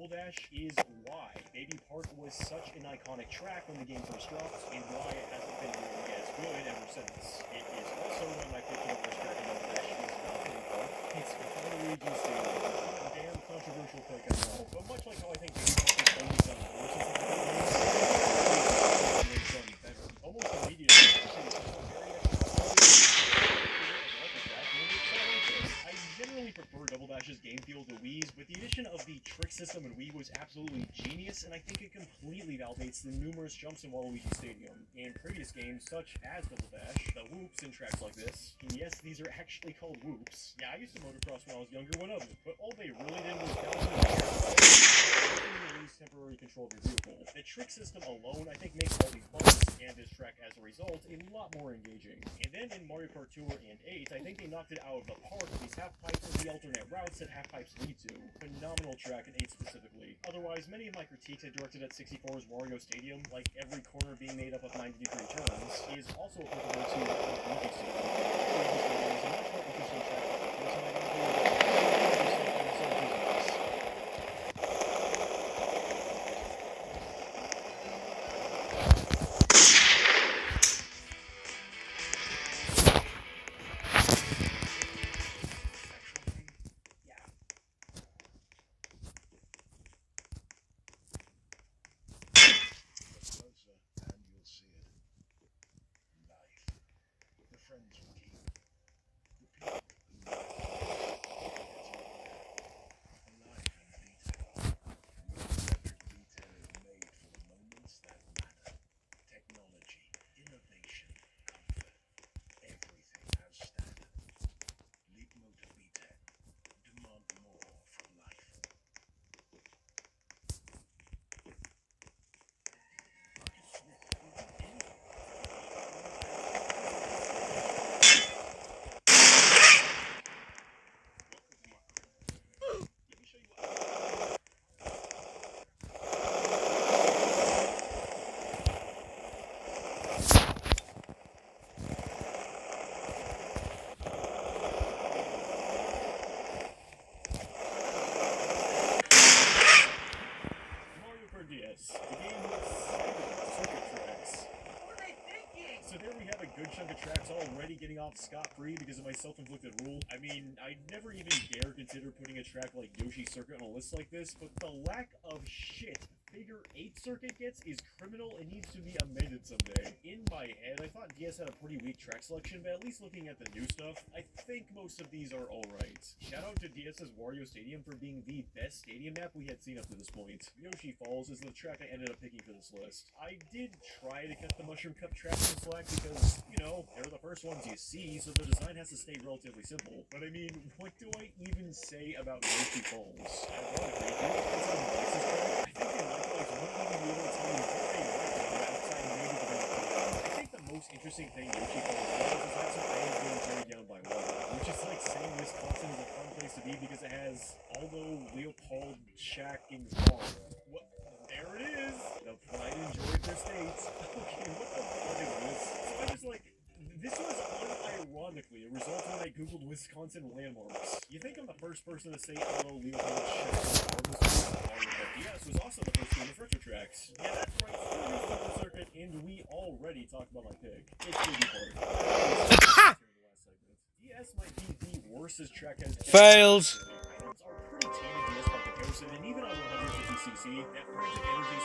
Double Dash is why Baby Park was such an iconic track when the game first dropped, and why it hasn't been nearly as good ever since. It is also when my pick for the first track in Double Dash is not Baby Park. It's Waluigi Stadium. Damn controversial pick, I know. But much like how I think Baby Park is only done worse since the game, done better. Almost immediately, I generally prefer Double Dash's game feel to Wii's, but the addition of the trick system in Wii was absolutely genius, and I think it completely validates the numerous jumps in Waluigi Stadium. In previous games, such as Double Dash, the whoops in tracks like this, and yes, these are actually called whoops. Yeah, I used to motocross when I was younger, one of them, but all they really did was bounce in the air, and lose temporary control of your vehicle. The trick system alone, I think, makes all these bumps and this track as a result a lot more engaging. And then in Mario Kart Tour and 8, I think they knocked it out of the park with these half pipes and the alternate routes that half pipes lead to. Phenomenal track in 8 specifically. Otherwise, many of my critiques I directed at 64's Wario Stadium, like every corner being made up of 90-degree turns, is also applicable to Luigi Stadium. Luigi Stadium is a much more interesting track for the person I don't do. DS. The game with circuit tracks. What are they thinking? So there we have a good chunk of tracks already getting off scot-free because of my self-inflicted rule. I mean, I'd never even dare consider putting a track like Yoshi Circuit on a list like this, but the lack of shit Figure 8 circuit gets is criminal and needs to be amended someday. In my head, I thought DS had a pretty weak track selection, but at least looking at the new stuff, I think most of these are alright. Shout out to DS's Wario Stadium for being the best stadium map we had seen up to this point. Yoshi Falls is the track I ended up picking for this list. I did try to cut the Mushroom Cup track in slack because, you know, they're the first ones you see, so the design has to stay relatively simple. But I mean, what do I even say about Yoshi Falls? Ironically, if you're considering Dex's track, I think they likewise wouldn't even be able to tell you what they liked about outside maybe the very I think the most interesting thing Yoshi Falls does is have some fans being carried down by water, which is like saying Wisconsin is a fun place to be because it has Aldo, Leopold, Shaq, and Vaughn. What? There it is! The pride and joy of their states. Okay, what the fuck is this? So I was like, this was unironically a result when I googled Wisconsin landmarks. You think I'm the first person to say Aldo, Leopold, Shaq, and Vaughn? DS was also the first game of retro tracks. Yeah, that's right, Circuit Circuit, and we already talked about my pick. It's Baby Park. DS might be the worstest track has failed. Items are pretty tame DS by comparison, and even on 150cc, that frantic energy